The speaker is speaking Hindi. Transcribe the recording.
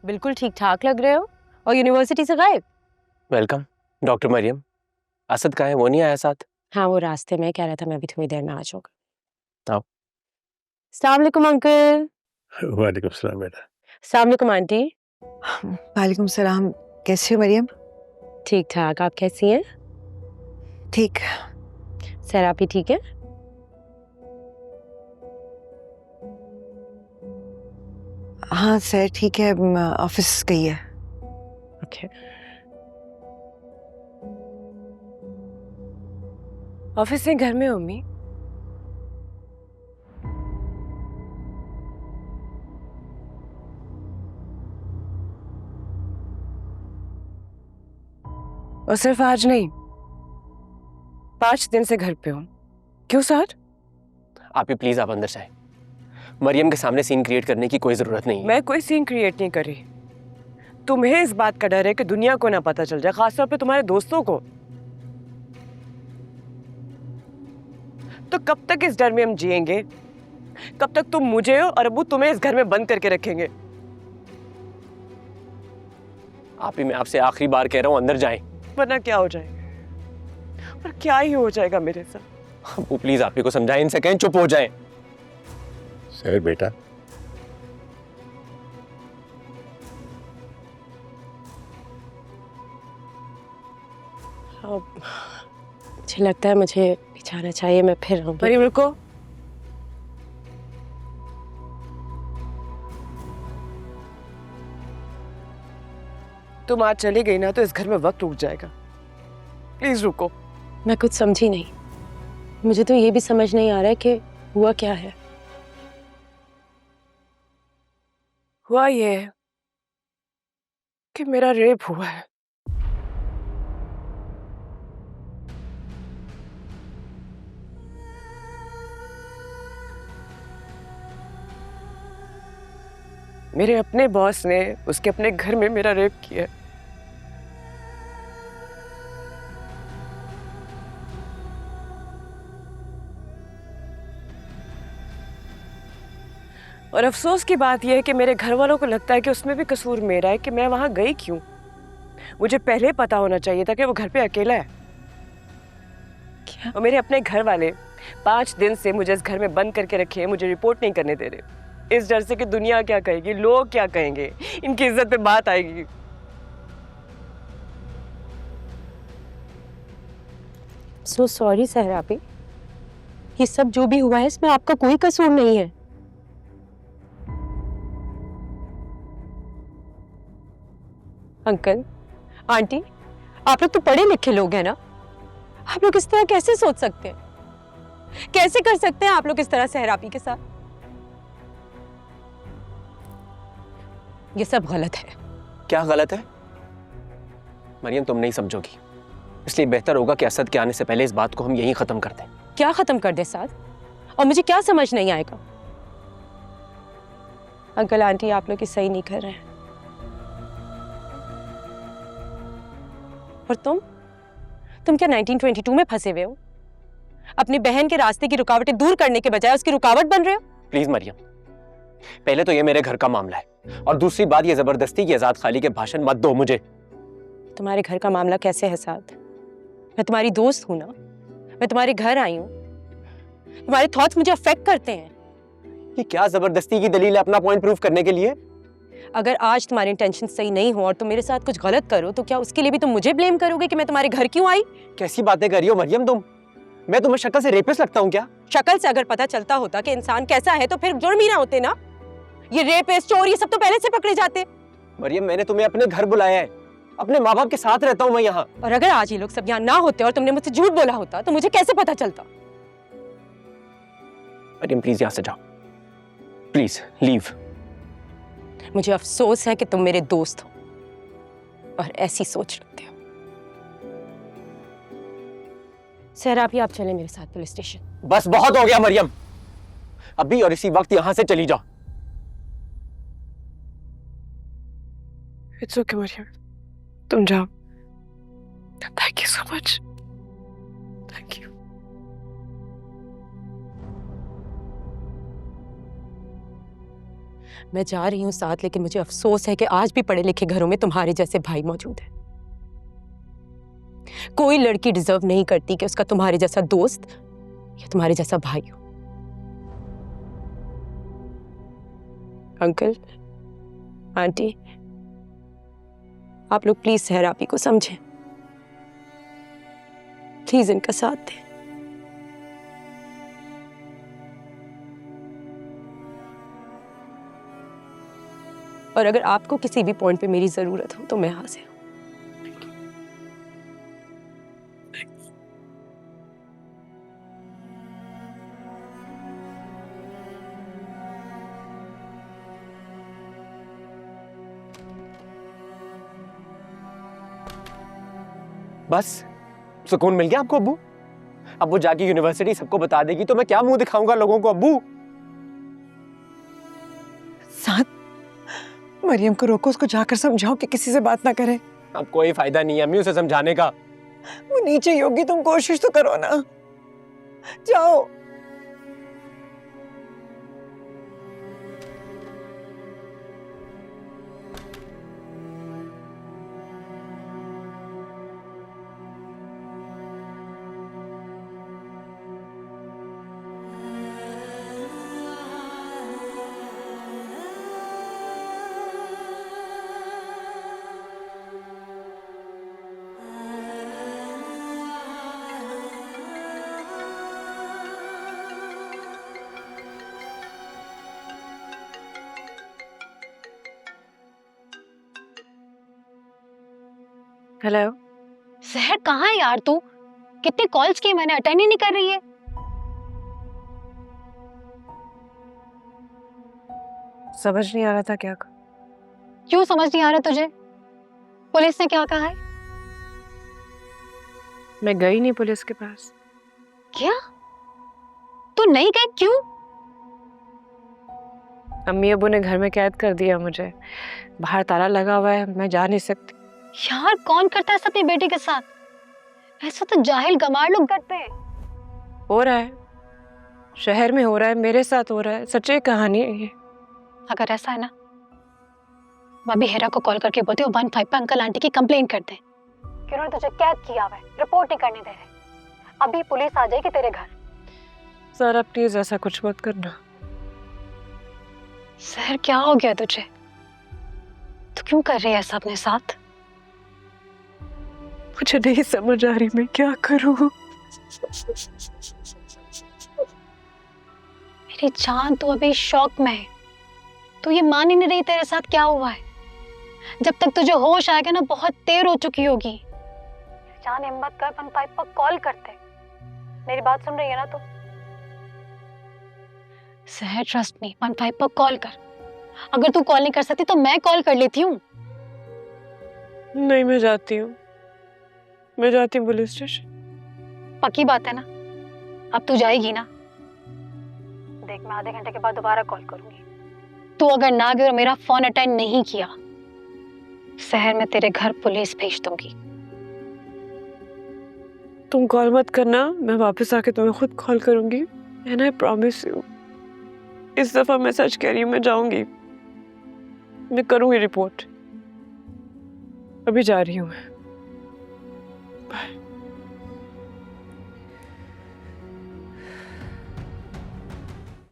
बिल्कुल ठीक ठाक लग रहे हो और यूनिवर्सिटी से गायब। Welcome doctor Maryam. असद कहाँ है? वो नहीं आया साथ? हाँ, वो रास्ते में कह रहा था मैं भी थोड़ी देर में आ जाऊंगा। आओ। अस्सलाम वालेकुम अंकल। वालेकुम सलाम बेटा। अस्सलाम वालेकुम आंटी। वालेकुम सलाम। कैसी हो मरियम? ठीक ठाक, आप कैसी हैं? ठीक। सर आप ही ठीक है? हाँ सर ठीक है, ऑफिस गई है। ओके। ऑफिस से घर में हो मम्मी? और सिर्फ आज नहीं, 5 दिन से घर पे हो। क्यों सर? आप ही प्लीज आप अंदर जाएं। मरियम के सामने सीन क्रिएट करने की कोई जरूरत नहीं है। मैं कोई सीन क्रिएट नहीं कर रही। तुम्हें इस बात का डर है कि दुनिया को ना पता चल जाए, खासतौर पे तुम्हारे दोस्तों को। तो कब तक इस डर में हम जिएंगे? कब तक तुम मुझे और अब्बू तुम्हें इस घर में बंद करके रखेंगे? आप ही, मैं आपसे आखिरी बार कह रहा हूँ अंदर जाएं। वरना क्या हो जाएगा? और क्या ही हो जाएगा मेरे साथ? वो प्लीज आप ही को समझाएं, इनसे कहें चुप हो जाएं। सर बेटा, मुझे लगता है मुझे भी जाना चाहिए, मैं फिर आऊंगी। मरियम रुको। तुम आज चली गई ना तो इस घर में वक्त रुक जाएगा। प्लीज रुको। मैं कुछ समझी नहीं। मुझे तो ये भी समझ नहीं आ रहा है कि हुआ क्या है। हुआ ये है कि मेरा रेप हुआ है। मेरे अपने बॉस ने उसके अपने घर में मेरा रेप किया है। और अफसोस की बात यह है कि मेरे घर वालों को लगता है कि उसमें भी कसूर मेरा है कि मैं वहां गई क्यों। मुझे पहले पता होना चाहिए था कि वो घर पे अकेला है। क्या? और मेरे अपने घर वाले 5 दिन से मुझे इस घर में बंद करके रखे हैं, मुझे रिपोर्ट नहीं करने दे रहे, इस डर से कि दुनिया क्या कहेगी, लोग क्या कहेंगे, इनकी इज्जत पे बात आएगी। सो सॉरी सहरापी, ये सब जो भी हुआ है इसमें आपका कोई कसूर नहीं है। अंकल, आंटी, आप लोग तो पढ़े लिखे लोग हैं ना। आप लोग इस तरह कैसे सोच सकते हैं? कैसे कर सकते हैं आप लोग इस तरह सहरापी के साथ? ये सब गलत है। क्या गलत है? मरियम तुम नहीं समझोगी, इसलिए बेहतर होगा कि असद के आने से पहले इस बात को हम यहीं खत्म कर दें। क्या खत्म कर दे साथ? और मुझे क्या समझ नहीं आएगा? अंकल आंटी आप लोग ये सही नहीं कर रहे हैं। और तुम क्या 1922 में फंसे हुए हो? अपनी बहन के रास्ते की रुकावटें दूर करने के बजाय उसकी रुकावट बन रहे हो। प्लीज मरियम, पहले तो ये मेरे घर का मामला है, और दूसरी बात ये जबरदस्ती की आजाद खाली के भाषण मत दो मुझे। तुम्हारे घर का मामला कैसे है साथ? मैं तुम्हारी दोस्त हूं ना, मैं तुम्हारे घर आई हूं। तुम्हारे थॉट्स मुझे अफेक्ट करते हैं। ये क्या जबरदस्ती की दलील है अपना पॉइंट प्रूव करने के लिए? अगर आज तुम्हारी इंटेंशन सही नहीं हो और तुम मेरे साथ कुछ गलत करो तो क्या उसके लिए भी तुम मुझे ब्लेम करोगे कि मैं तुम्हारे घर क्यों आई? कैसी बातें कर रही हो मरियम तुम? मैं तुम्हें शक्ल से रेपिस्ट लगता हूँ क्या? शक्ल से अगर पता चलता होता कि इंसान कैसा है तो फिर जुर्म ही ना होते ना। ये रेपिस्ट, चोर, ये सब तो पहले से पकड़े जाते। मरियम मैंने तुम्हें अपने घर बुलाया है, अपने माँ बाप के साथ रहता हूँ मैं यहाँ। और अगर आज ये लोग सब यहाँ ना होते और तुमने मुझसे झूठ बोला होता तो मुझे कैसे पता चलता? मरियम प्लीज यहाँ से जाओ, प्लीज लीव। मुझे अफसोस है कि तुम मेरे दोस्त हो और ऐसी सोच रखते हो। सहरापी आप चले मेरे साथ पुलिस स्टेशन। बस बहुत हो गया मरियम, अभी और इसी वक्त यहाँ से चली जाओ। इट्स ओके मरियम, तुम जाओ। Thank you so much. Thank you. मैं जा रही हूँ साथ, लेकिन मुझे अफसोस है कि आज भी पढ़े लिखे घरों में तुम्हारे जैसे भाई मौजूद हैं। कोई लड़की डिजर्व नहीं करती कि उसका तुम्हारे जैसा दोस्त या तुम्हारे जैसा भाई हो। अंकल, आंटी, आप लोग प्लीज सहर आपी को समझें, प्लीज इनका साथ दें। और अगर आपको किसी भी पॉइंट पे मेरी जरूरत हो तो मैं हाजिर हूं। बस सुकून मिल गया आपको अब्बू? अब वो जाके यूनिवर्सिटी सबको बता देगी तो मैं क्या मुंह दिखाऊंगा लोगों को अब्बू? साथ मरियम को रोको, उसको जाकर समझाओ कि किसी से बात ना करे। अब कोई फायदा नहीं है अम्मी उसे समझाने का। वो नीचे ही होगी, तुम कोशिश तो करो ना, जाओ। हेलो। सहर कहाँ है यार तू? कितने कॉल्स किए मैंने, अटेंड ही नहीं कर रही है। समझ नहीं आ रहा था क्या क्यों समझ नहीं आ रहा तुझे? पुलिस ने क्या कहा है? मैं गई नहीं पुलिस के पास। क्या तू नहीं गई? क्यों? अम्मी अब्बू ने घर में कैद कर दिया मुझे, बाहर ताला लगा हुआ है, मैं जा नहीं सकती। यार कौन करता है ऐसा अपनी बेटी के साथ? ऐसा तो जाहिल गंवार लोग करते हैं। हो रहा है, शहर में हो रहा है, मेरे साथ हो रहा है, सच्ची कहानी है ये। अगर ऐसा है ना, मैं भी हेरा को कॉल करके बोलती हूँ 15 पे अंकल आंटी की कंप्लेन कर दे कि उन्होंने तुझे कैद किया हुआ है, रिपोर्ट नहीं करने दे रहे। अभी पुलिस आ जाएगी तेरे घर। सर प्लीज ऐसा कुछ मत करना। सहर क्या हो गया तुझे? तू क्यों कर रही है ऐसा अपने साथ? मुझे नहीं समझ आ रही मैं क्या करूं। मेरी जान, तू अभी शॉक में है। तू ये मान ही नहीं रही तेरे साथ क्या हुआ है। जब तक तुझे होश आएगा ना, बहुत देर हो चुकी होगी। जान हिम्मत कर, 15 पर कॉल करते। मेरी बात सुन रही है ना तू? सहर ट्रस्ट मी, 15 पर कॉल कर। अगर तू कॉल नहीं कर सकती तो मैं कॉल कर लेती हूँ। नहीं मैं जाती हूँ, मैं जाती हूँ पुलिस स्टेशन। पक्की बात है ना? अब तू जाएगी ना? देख, मैं आधे घंटे के बाद दोबारा कॉल करूंगी। तू अगर ना गई और मेरा फोन अटेंड नहीं किया, शहर में तेरे घर पुलिस भेज दूंगी। तुम कॉल मत करना, मैं वापस आके तुम्हें खुद कॉल करूंगी। एंड आई प्रॉमिस यू, इस दफा मैं सच कह रही हूँ, मैं जाऊंगी, मैं करूंगी रिपोर्ट। अभी जा रही हूँ मैं। बाय।